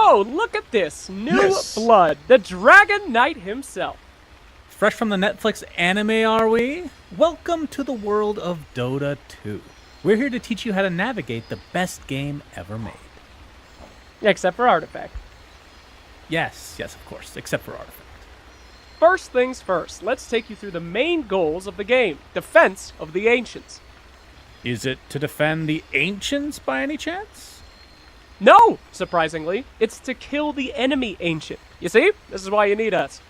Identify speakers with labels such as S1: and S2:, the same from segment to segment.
S1: Oh, look at this. New blood. The Dragon Knight himself.
S2: Fresh from the Netflix anime, are we? Welcome to the world of Dota 2. We're here to teach you how to navigate the best game ever made.
S1: Except for Artifact.
S2: Yes, of course, except for Artifact.
S1: First things first, let's take you through the main goals of the game. Defense of the Ancients.
S2: Is it to defend the Ancients by any chance?
S1: No, surprisingly. It's to kill the enemy Ancient. You see? This is why you need us.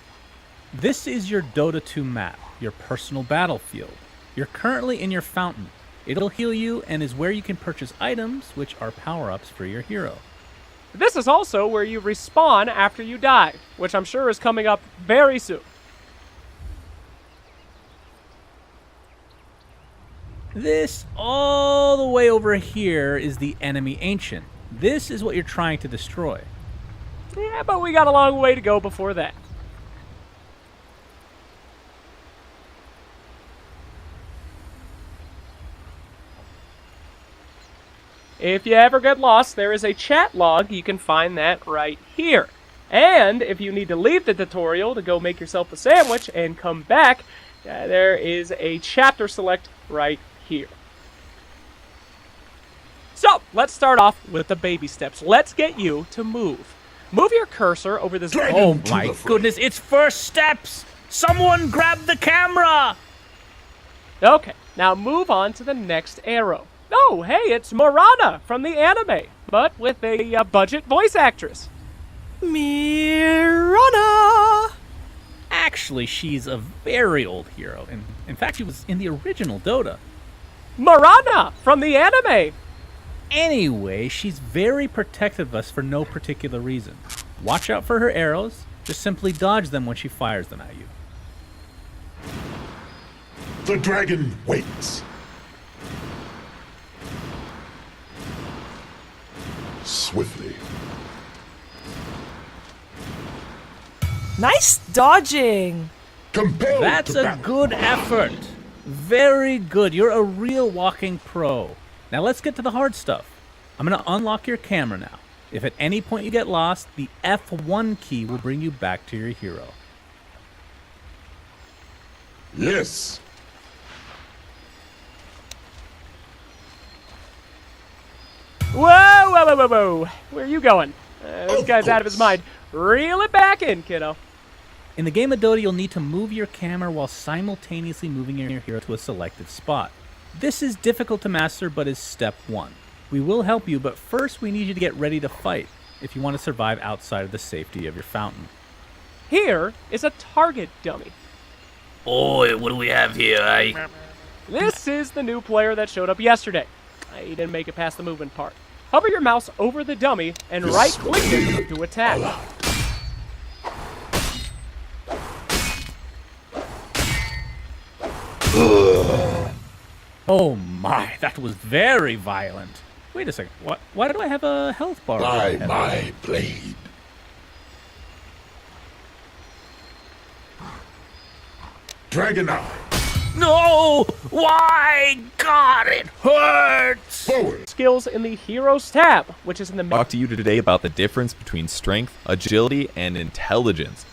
S2: This is your Dota 2 map, your personal battlefield. You're currently in your fountain. It'll heal you and is where you can purchase items, which are power-ups for your hero.
S1: This is also where you respawn after you die, which I'm sure is coming up very soon.
S2: This all the way over here is the enemy Ancient. This is what you're trying to destroy.
S1: Yeah, but we got a long way to go before that. If you ever get lost, there is a chat log. You can find that right here. And if you need to leave the tutorial to go make yourself a sandwich and come back, there is a chapter select right here. So, let's start off with the baby steps. Let's get you to move. Move your cursor over this...
S2: Oh my goodness, it's first steps! Someone grab the camera!
S1: Okay, now move on to the next arrow. Oh, hey, it's Mirana from the anime, but with a budget voice actress.
S3: Mirana!
S2: Actually, she's a very old hero, and in fact, she was in the original Dota.
S1: Mirana from the anime!
S2: Anyway, she's very protective of us for no particular reason. Watch out for her arrows, just simply dodge them when she fires them at you.
S4: The dragon waits. Swiftly.
S3: Nice dodging!
S4: Compelled
S2: That's
S4: to
S2: a
S4: battle.
S2: good effort. Very good. You're a real walking pro. Now let's get to the hard stuff. I'm going to unlock your camera now. If at any point you get lost, the F1 key will bring you back to your hero.
S4: Yes.
S1: Whoa! Where are you going? This guy's out of his mind. Reel it back in, kiddo.
S2: In the game of Dota, you'll need to move your camera while simultaneously moving your hero to a selected spot. This is difficult to master, but is step one. We will help you, but first we need you to get ready to fight if you want to survive outside of the safety of your fountain.
S1: Here is a target dummy.
S5: Oi, what do we have here,
S1: This is the new player that showed up yesterday. He didn't make it past the movement part. Hover your mouse over the dummy and right-click it to attack.
S2: Oh my, that was very violent. Wait a second, why do I have a health bar?
S4: By my blade. Dragon Eye.
S5: No! Why? God, it hurts!
S4: Forward.
S1: Skills in the Heroes tab, which is in the...
S6: Talk to you today about the difference between strength, agility, and intelligence.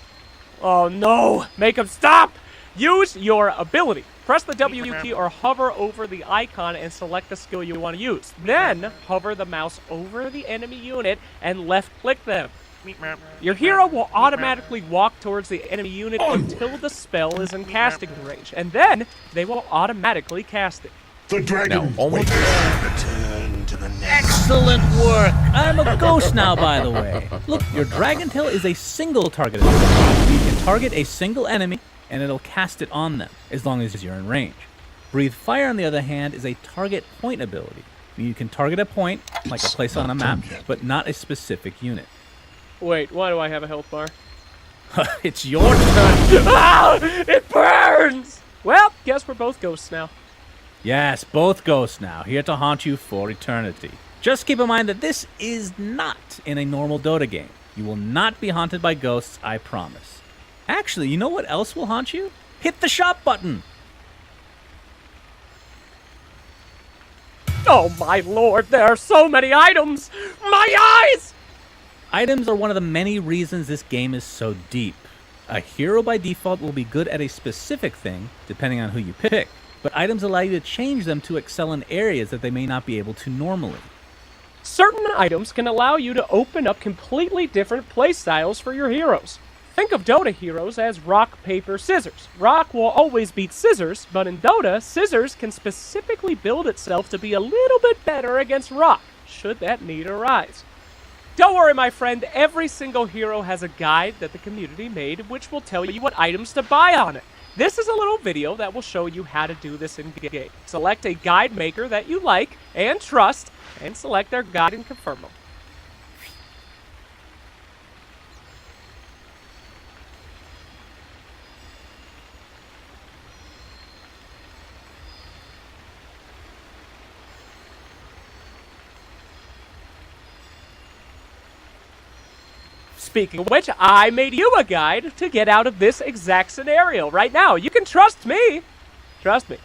S1: Oh no! Make him stop! Use your ability. Press the W key or hover over the icon and select the skill you want to use. Then, hover the mouse over the enemy unit and left-click them. Your hero will automatically walk towards the enemy unit until the spell is in casting range, and then they will automatically cast it.
S4: The dragon
S6: Now, almost-
S4: waits.
S3: Return to the next.
S2: Excellent work! I'm a ghost now, by the way. Look, your Dragon Tail is a single target ability. You can target a single enemy, and it'll cast it on them, as long as you're in range. Breathe Fire, on the other hand, is a target point ability. You can target a point, like a place on a map, but not a specific unit.
S1: Wait, why do I have a health bar?
S2: It's your turn!
S1: Ah! It burns! Well, guess we're both ghosts now.
S2: Yes, both ghosts now, here to haunt you for eternity. Just keep in mind that this is not in a normal Dota game. You will not be haunted by ghosts, I promise. Actually, you know what else will haunt you? Hit the shop button!
S1: Oh my lord, there are so many items! My eyes!
S2: Items are one of the many reasons this game is so deep. A hero by default will be good at a specific thing, depending on who you pick, but items allow you to change them to excel in areas that they may not be able to normally.
S1: Certain items can allow you to open up completely different playstyles for your heroes. Think of Dota heroes as rock, paper, scissors. Rock will always beat scissors, but in Dota, scissors can specifically build itself to be a little bit better against rock, should that need arise. Don't worry, my friend, every single hero has a guide that the community made which will tell you what items to buy on it. This is a little video that will show you how to do this in game. Select a guide maker that you like and trust, and select their guide and confirm them. Speaking of which, I made you a guide to get out of this exact scenario right now. You can trust me. Trust me.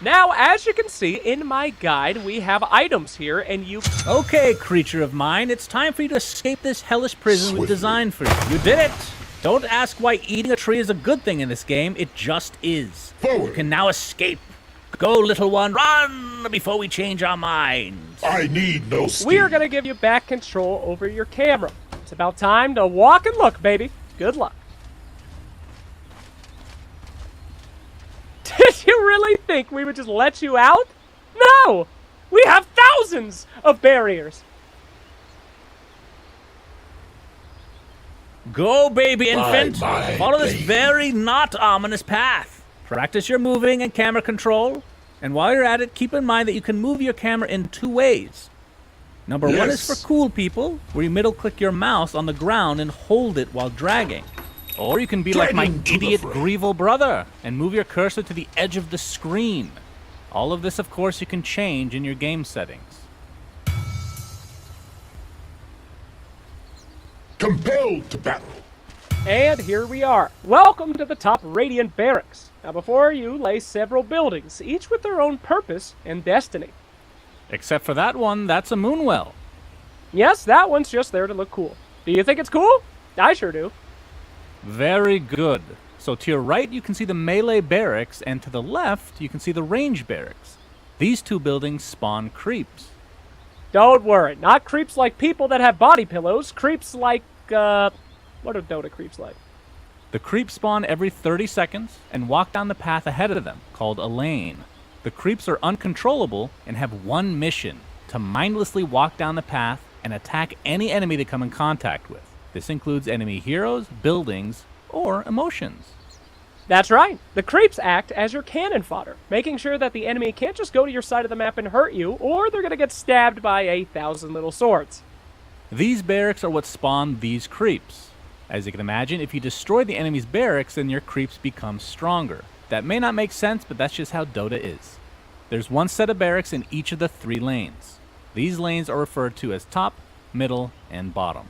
S1: Now, as you can see in my guide, we have items here, and you...
S2: Okay, creature of mine, it's time for you to escape this hellish prison we've designed for you. You did it! Don't ask why eating a tree is a good thing in this game, it just is.
S4: Forward.
S2: You can now escape. Go, little one, run before we change our minds.
S4: I need no steam.
S1: We are going to give you back control over your camera. It's about time to walk and look, baby. Good luck. Did you really think we would just let you out? No! We have thousands of barriers.
S2: Go, baby infant.
S4: my
S2: Follow this
S4: baby.
S2: very not ominous path. Practice your moving and camera control. And while you're at it, keep in mind that you can move your camera in two ways. Number one is
S4: Yes.
S2: for cool people, where you middle-click your mouse on the ground and hold it while dragging. Or you can be like my
S4: Dragging to the
S2: idiot
S4: front.
S2: Grievel brother and move your cursor to the edge of the screen. All of this, of course, you can change in your game settings.
S4: Compelled to battle.
S1: And here we are. Welcome to the top Radiant Barracks. Now before you lay several buildings, each with their own purpose and destiny.
S2: Except for that one, that's a moonwell.
S1: Yes, that one's just there to look cool. Do you think it's cool? I sure do.
S2: Very good. So to your right, you can see the melee barracks, and to the left, you can see the range barracks. These two buildings spawn creeps.
S1: Don't worry, not creeps like people that have body pillows. Creeps like, what are Dota creeps like?
S2: The creeps spawn every 30 seconds and walk down the path ahead of them, called a lane. The creeps are uncontrollable and have one mission, to mindlessly walk down the path and attack any enemy they come in contact with. This includes enemy heroes, buildings, or emotions.
S1: That's right. The creeps act as your cannon fodder, making sure that the enemy can't just go to your side of the map and hurt you, or they're going to get stabbed by 1,000 little swords.
S2: These barracks are what spawn these creeps. As you can imagine, if you destroy the enemy's barracks, then your creeps become stronger. That may not make sense, but that's just how Dota is. There's one set of barracks in each of the 3 lanes. These lanes are referred to as top, middle, and bottom.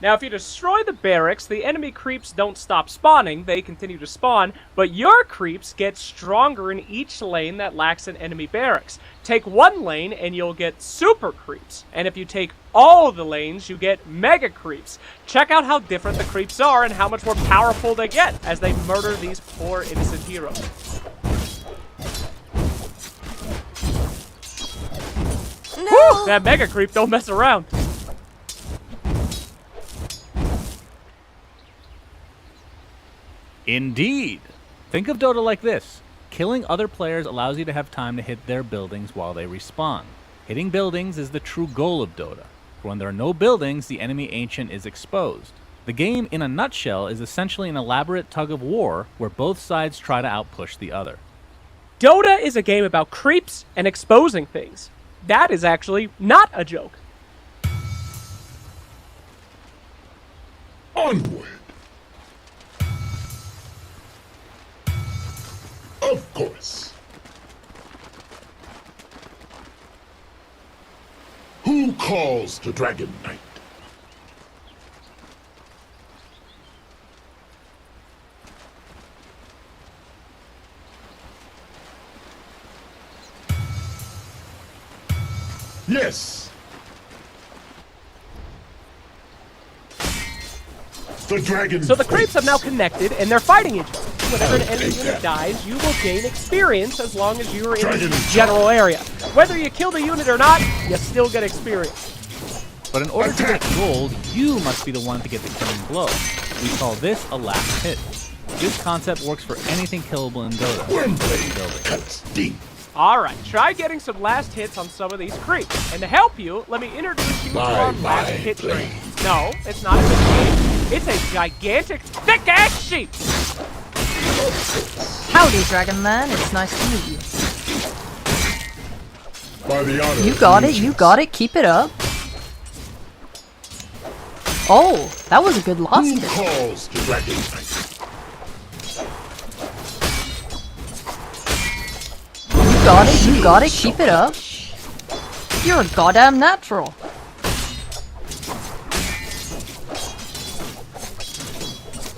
S1: Now, if you destroy the barracks, the enemy creeps don't stop spawning, they continue to spawn, but your creeps get stronger in each lane that lacks an enemy barracks. Take one lane and you'll get super creeps, and if you take all the lanes, you get mega creeps. Check out how different the creeps are and how much more powerful they get as they murder these poor innocent heroes. Whew, that mega creep don't mess around.
S2: Indeed. Think of Dota like this. Killing other players allows you to have time to hit their buildings while they respawn. Hitting buildings is the true goal of Dota. For when there are no buildings, the enemy ancient is exposed. The game, in a nutshell, is essentially an elaborate tug of war where both sides try to outpush the other.
S1: Dota is a game about creeps and exposing things. That is actually not a joke.
S4: Onward. Of course. Who calls to Dragon Knight? Yes. the dragon.
S1: So the creeps have now connected, and they're fighting each other. Whenever an enemy unit dies, you will gain experience as long as you are in the general area. Whether you kill the unit or not, you still get experience.
S2: But in order to get gold, you must be the one to get the killing blow. We call this a last hit. This concept works for anything killable in Dota.
S4: Windblade cuts deep.
S1: Alright, try getting some last hits on some of these creeps. And to help you, let me introduce you to our last hit tree. No, it's not a big sheep. It's a gigantic, thick-ass sheep.
S7: Howdy, Dragon Man. It's nice to meet you.
S4: By the honor
S7: You
S4: of
S7: got it,
S4: legions.
S7: you got it. Keep it up. Oh, that was a good last
S4: Who
S7: hit.
S4: calls to Dragon Knight?
S7: You got it, keep it up. You're a goddamn natural.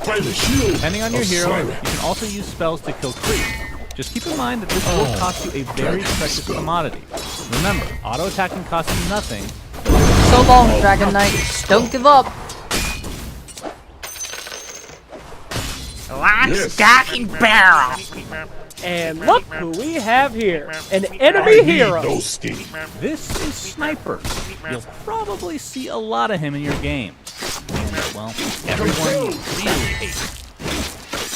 S4: By the shield
S2: Depending on your
S4: of
S2: hero, you
S4: Siren.
S2: can also use spells to kill creeps. Just keep in mind that this will cost you a very precious commodity. Remember, auto-attacking costs you nothing.
S7: So long, Dragon Knight. Don't give up.
S5: Lock,
S4: Yes.
S5: stock, and barrel.
S1: And look who we have here. An
S4: I
S1: enemy
S4: need
S1: hero.
S4: no steam.
S2: This is Sniper. You'll probably see a lot of him in your games. Well, everyone really hates him.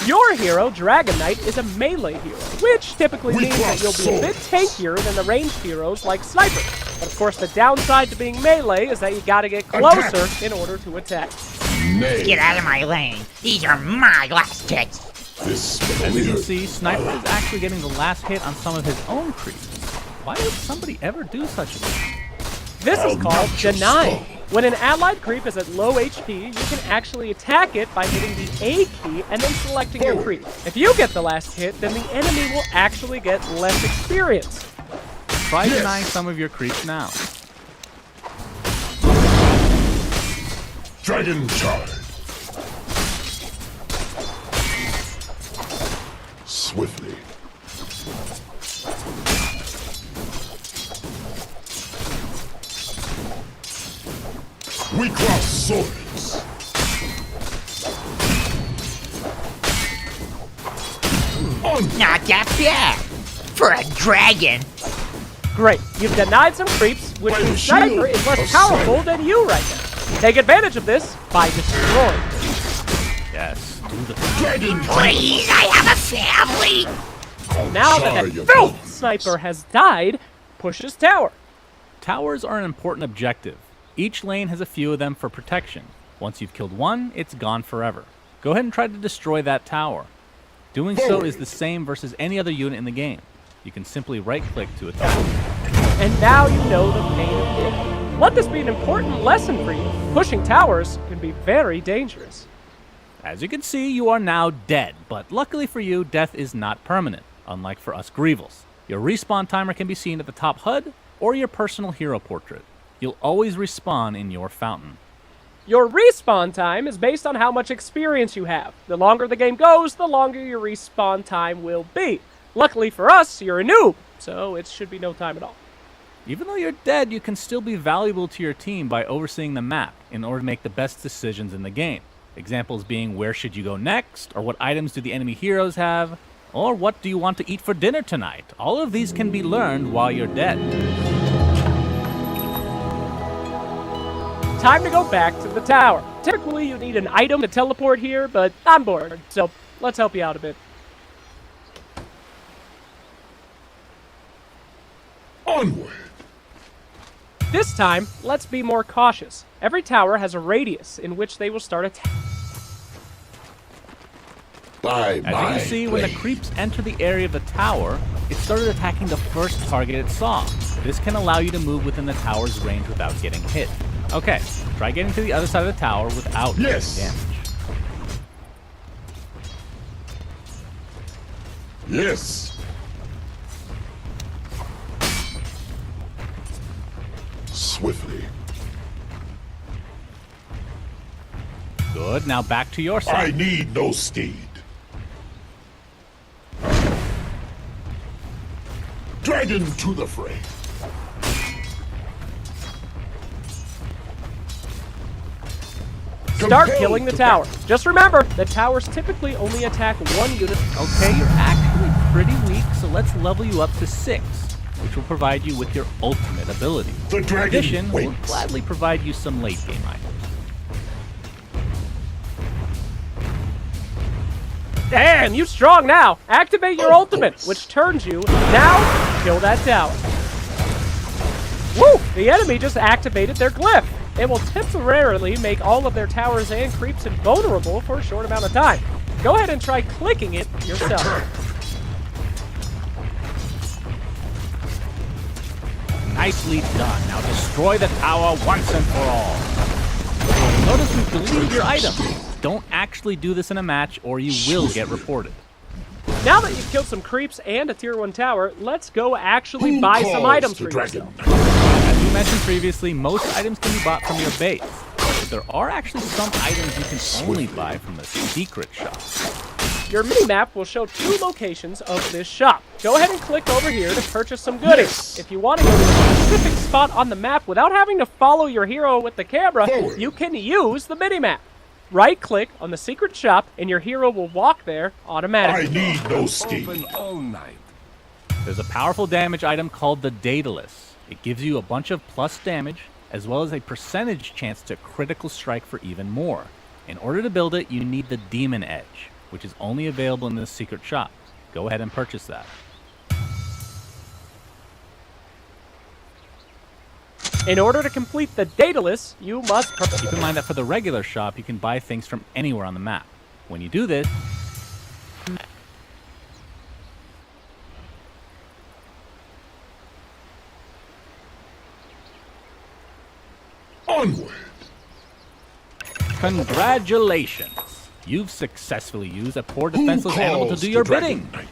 S1: Your hero, Dragon Knight, is a melee hero, which typically
S4: We
S1: means that
S4: cross
S1: you'll be a bit
S4: swords.
S1: tankier than the ranged heroes like Sniper. But of course, the downside to being melee is that you gotta get closer in order to attack.
S4: Nay,
S5: Get out of my lane. These are my last hits.
S4: this
S2: As you can
S4: familiar.
S2: see, Sniper is actually getting the last hit on some of his own creeps. Why would somebody ever do such a thing?
S1: This is
S4: I'll
S1: called
S4: knock your
S1: denying.
S4: skull.
S1: When an allied creep is at low HP, you can actually attack it by hitting the A key and then selecting your creep. If you get the last hit, then the enemy will actually get less experience.
S2: Try
S4: Yes.
S2: denying some of your creeps now.
S4: Dragon charge. Swiftly. We cross swords. On
S5: Not that bad. For a dragon.
S1: Great, you've denied some creeps, which
S4: By the
S1: means Sniper
S4: shield
S1: is less
S4: of
S1: powerful
S4: Siren.
S1: than you right now. Take advantage of this by destroying.
S2: Yes, do the
S4: Dragon
S5: Please, I have a family.
S1: Now
S4: Char
S1: that
S4: your
S1: that filth
S4: bones.
S1: Sniper has died, push his tower.
S2: Towers are an important objective. Each lane has a few of them for protection. Once you've killed one, it's gone forever. Go ahead and try to destroy that tower. Doing so is the same versus any other unit in the game. You can simply right-click to attack.
S1: And now you know the pain of death. Let this be an important lesson for you. Pushing towers can be very dangerous.
S2: As you can see, you are now dead, but luckily for you, death is not permanent, unlike for us Greevils. Your respawn timer can be seen at the top HUD or your personal hero portrait. You'll always respawn in your fountain.
S1: Your respawn time is based on how much experience you have. The longer the game goes, the longer your respawn time will be. Luckily for us, you're a noob, so it should be no time at all.
S2: Even though you're dead, you can still be valuable to your team by overseeing the map in order to make the best decisions in the game. Examples being where should you go next, or what items do the enemy heroes have, or what do you want to eat for dinner tonight. All of these can be learned while you're dead.
S1: Time to go back to the tower. Typically, you need an item to teleport here, but I'm bored, so let's help you out a bit.
S4: onward.
S1: This time, let's be more cautious. Every tower has a radius in which they will start attacking.
S4: By
S2: As you
S4: my
S2: can see, when the
S4: blade.
S2: creeps enter the area of the tower, it started attacking the first target it saw. This can allow you to move within the tower's range without getting hit. Okay, try getting to the other side of the tower without
S4: Yes.
S2: taking damage.
S4: Yes. Swiftly.
S2: Good, now back to your
S4: I
S2: side.
S4: need no steed. Dragon to the fray.
S1: Start
S4: Compelled
S1: killing the
S4: to
S1: tower. Just remember, the towers typically only attack one unit.
S2: Okay, you're actually pretty weak, so let's level you up to 6, which will provide you with your ultimate ability.
S4: The
S2: In
S4: dragon
S2: addition, we'll
S4: waits.
S2: gladly provide you some late game items.
S1: Damn, you strong now. Activate your
S4: Of
S1: ultimate,
S4: course.
S1: which turns you. Now, kill that tower. Woo! The enemy just activated their glyph. It will temporarily make all of their towers and creeps invulnerable for a short amount of time. Go ahead and try clicking it yourself.
S2: Nicely done. Now destroy the tower once and for all. Notice we've deleted your item. Don't actually do this in a match or you will get reported.
S1: Now that you've killed some creeps and a tier 1 tower, let's go actually
S4: Who
S1: buy some
S4: calls
S1: items
S4: the
S1: for
S4: dragon?
S1: yourself.
S2: As we mentioned previously, most items can be bought from your base, but there are actually some items you can only buy from the secret shop.
S1: Your mini-map will show 2 locations of this shop. Go ahead and click over here to purchase some goodies.
S4: Yes.
S1: If you want to go to a specific spot on the map without having to follow your hero with the camera,
S4: Forward.
S1: you can use the mini-map. Right-click on the secret shop, and your hero will walk there
S4: I
S1: automatically.
S4: need no steam.
S2: There's a powerful damage item called the Daedalus. It gives you a bunch of plus damage, as well as a percentage chance to critical strike for even more. In order to build it, you need the Demon Edge, which is only available in this secret shop. Go ahead and purchase that.
S1: In order to complete the Daedalus, you must...
S2: Keep in mind that for the regular shop, you can buy things from anywhere on the map. When you do this,
S4: Onward.
S2: congratulations! You've successfully used a poor defenseless animal to
S4: calls
S2: do
S4: the
S2: your
S4: dragon
S2: bidding.
S4: knight?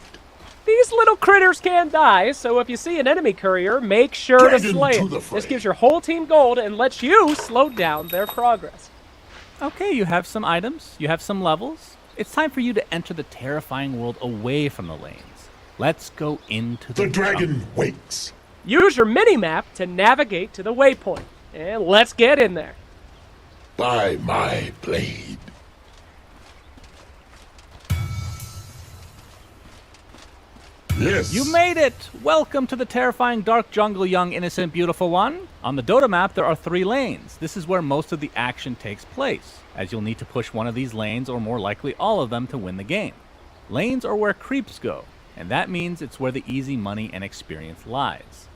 S1: These little critters can die, so if you see an enemy courier, make sure to
S4: Dragon
S1: slay
S4: to
S1: it.
S4: the fray.
S1: This gives your whole team gold and lets you slow down their progress.
S2: Okay, you have some items, you have some levels. It's time for you to enter the terrifying world away from the lanes. Let's go into the
S4: The dragon
S2: jungle.
S4: waits.
S1: Use your mini-map to navigate to the waypoint. And let's get in there.
S4: By my blade. Yes.
S2: You made it! Welcome to the terrifying dark jungle, young innocent beautiful one. On the Dota map, there are 3 lanes. This is where most of the action takes place, as you'll need to push one of these lanes, or more likely all of them, to win the game. Lanes are where creeps go, and that means it's where the easy money and experience lies.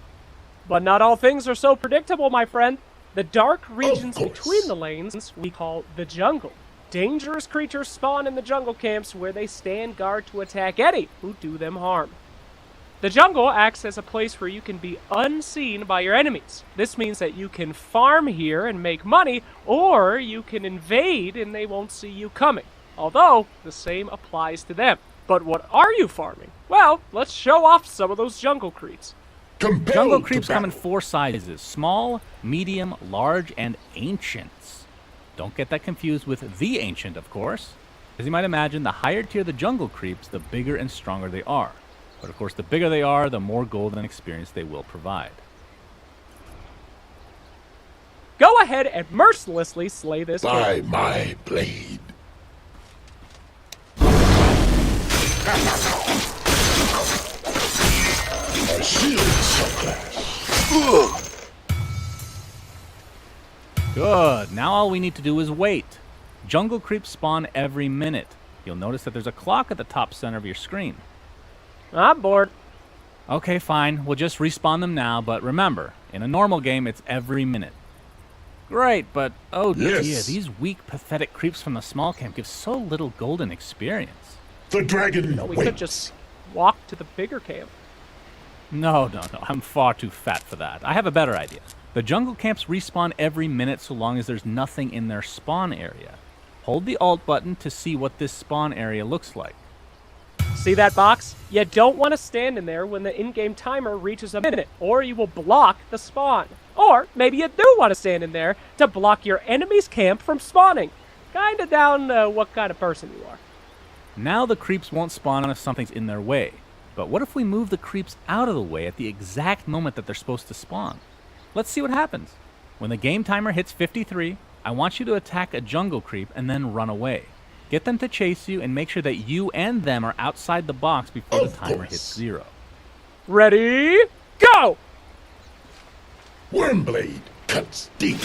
S1: But not all things are so predictable, my friend. The dark regions
S4: course.
S1: between the lanes we call the jungle. Dangerous creatures spawn in the jungle camps where they stand guard to attack any who do them harm. The jungle acts as a place where you can be unseen by your enemies. This means that you can farm here and make money, or you can invade and they won't see you coming. Although, the same applies to them. But what are you farming? Well, let's show off some of those jungle creeps.
S4: Compelled
S2: Jungle
S4: to
S2: creeps come in
S4: battle.
S2: 4 sizes: small, medium, large, and ancients. Don't get that confused with the ancient, of course. As you might imagine, the higher tier the jungle creeps, the bigger and stronger they are. But of course, the bigger they are, the more gold and experience they will provide.
S1: Go ahead and mercilessly slay this
S4: By
S1: king.
S4: my blade. A shield subclass.
S2: Good. Now all we need to do is wait. Jungle creeps spawn every minute. You'll notice that there's a clock at the top center of your screen.
S1: I'm bored.
S2: Okay, fine. We'll just respawn them now, but remember, in a normal game, it's every minute. Great, but oh dear,
S4: Yes.
S2: these weak, pathetic creeps from the small camp give so little golden experience.
S4: The dragon
S1: We
S4: waits.
S1: could just walk to the bigger camp.
S2: No, I'm far too fat for that. I have a better idea. The jungle camps respawn every minute so long as there's nothing in their spawn area. Hold the Alt button to see what this spawn area looks like.
S1: See that box? You don't want to stand in there when the in-game timer reaches a minute, or you will block the spawn. Or maybe you do want to stand in there to block your enemy's camp from spawning. Kinda down what kind of person you are.
S2: Now the creeps won't spawn if something's in their way. But what if we move the creeps out of the way at the exact moment that they're supposed to spawn? Let's see what happens. When the game timer hits 53, I want you to attack a jungle creep and then run away. Get them to chase you and make sure that you and them are outside the box before the
S4: Of
S2: timer
S4: course.
S2: hits 0.
S1: Ready, go!
S4: Wormblade cuts deep.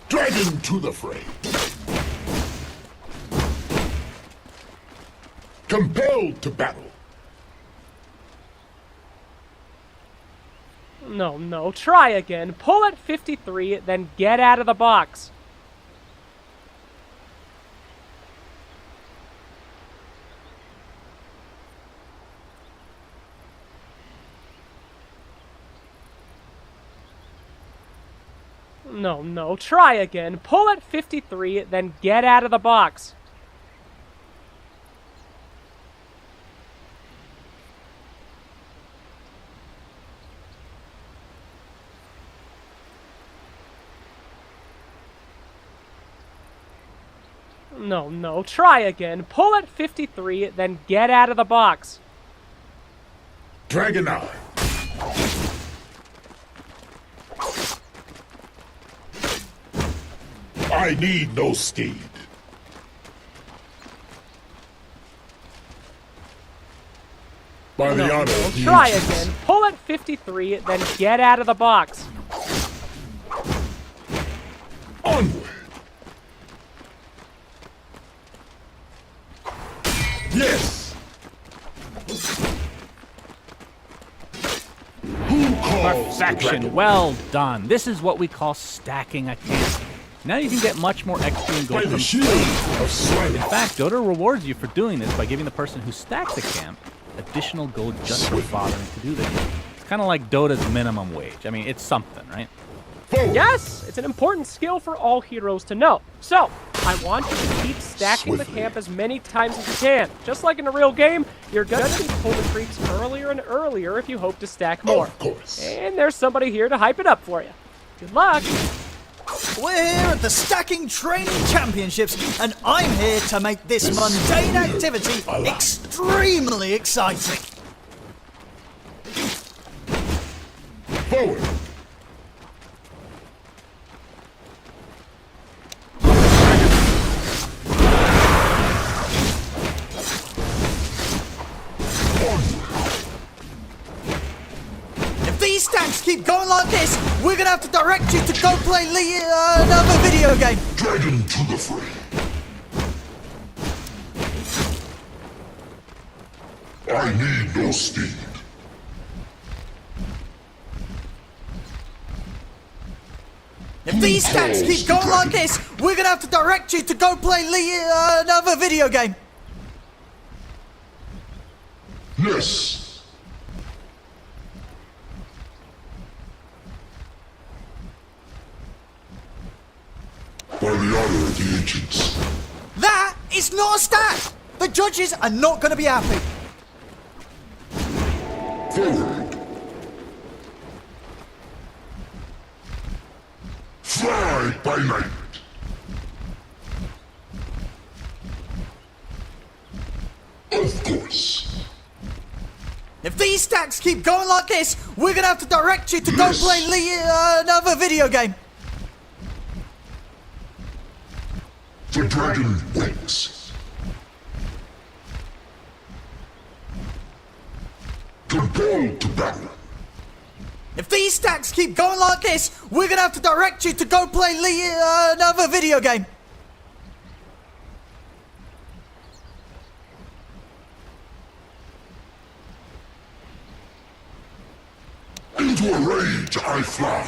S4: Dragon to the fray. Compelled to battle.
S1: No, try again. Pull at 53, then get out of the box. No, try again. Pull at 53, then get out of the box. No, try again. Pull at 53, then get out of the box.
S4: Dragon Eye. I need no steed. By the honor of the
S1: Try
S4: ancients.
S1: again. Pull at 53, then get out of the box.
S4: Onward. Yes. Who calls the
S2: Perfection.
S4: dragon?
S2: Well done. This is what we call stacking a camp. Now you can get much more XP and
S4: By
S2: gold
S4: the
S2: from
S4: shield of Slayer.
S2: In fact, Dota rewards you for doing this by giving the person who stacks a camp additional gold just for bothering to do this. It's kind of like Dota's minimum wage. I mean, it's something, right?
S4: Forward.
S1: Yes, it's an important skill for all heroes to know. So, I want you to keep stacking the
S4: Swiftly.
S1: camp as many times as you can. Just like in a real game, you're going to pull the creeps earlier and earlier if you hope to stack more.
S4: Of course.
S1: And there's somebody here to hype it up for you. Good luck.
S8: We're here at the Stacking Training Championships, and I'm here to make this mundane activity extremely exciting.
S4: Forward.
S8: If these stacks keep going like this, we're gonna have to direct you to go play another video game.
S4: Dragon to the fray. I need no steed.
S8: If these stacks keep going like this, we're gonna have to direct you to go play another video game.
S4: Yes. By the honor of the ancients.
S8: That is not a stack. The judges are not gonna be happy.
S4: Forward. Fly by night. Of course.
S8: If these stacks keep going like this, we're gonna have to direct you to go play another video game.
S4: The dragon wakes. Compelled to battle.
S8: If these stacks keep going like this, we're gonna have to direct you to go play another video game.
S4: Into a rage I fly.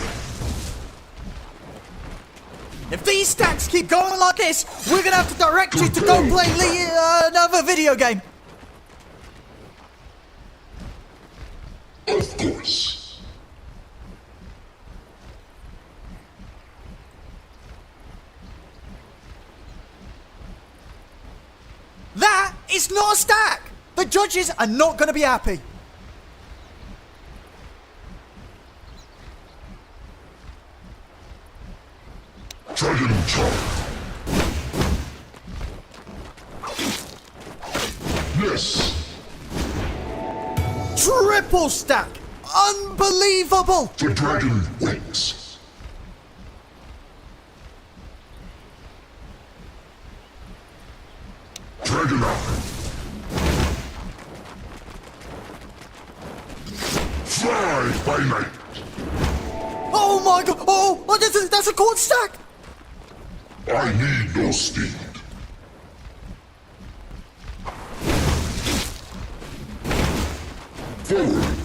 S8: If these stacks keep going like this, we're gonna have to direct you to go play another video game.
S4: Of course.
S8: That is not a stack. The judges are not gonna be happy.
S4: Dragon charge. Yes.
S8: Triple stack. unbelievable!
S4: The dragon waits. Dragon Eye. Fly by night.
S8: Oh my god! Oh, that's a court stack!
S4: I need no speed. Forward.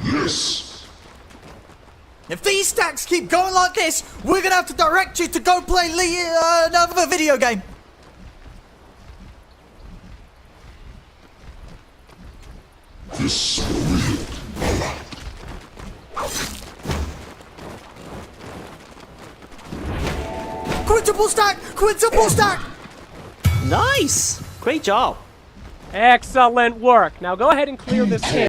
S4: Yes.
S8: If these stacks keep going like this, we're gonna have to direct you to go play another video game.
S4: This will hit a lot.
S8: Quintuple stack! Quintuple stack!
S9: Nice! Great job.
S1: Excellent work. Now go ahead and clear this cave.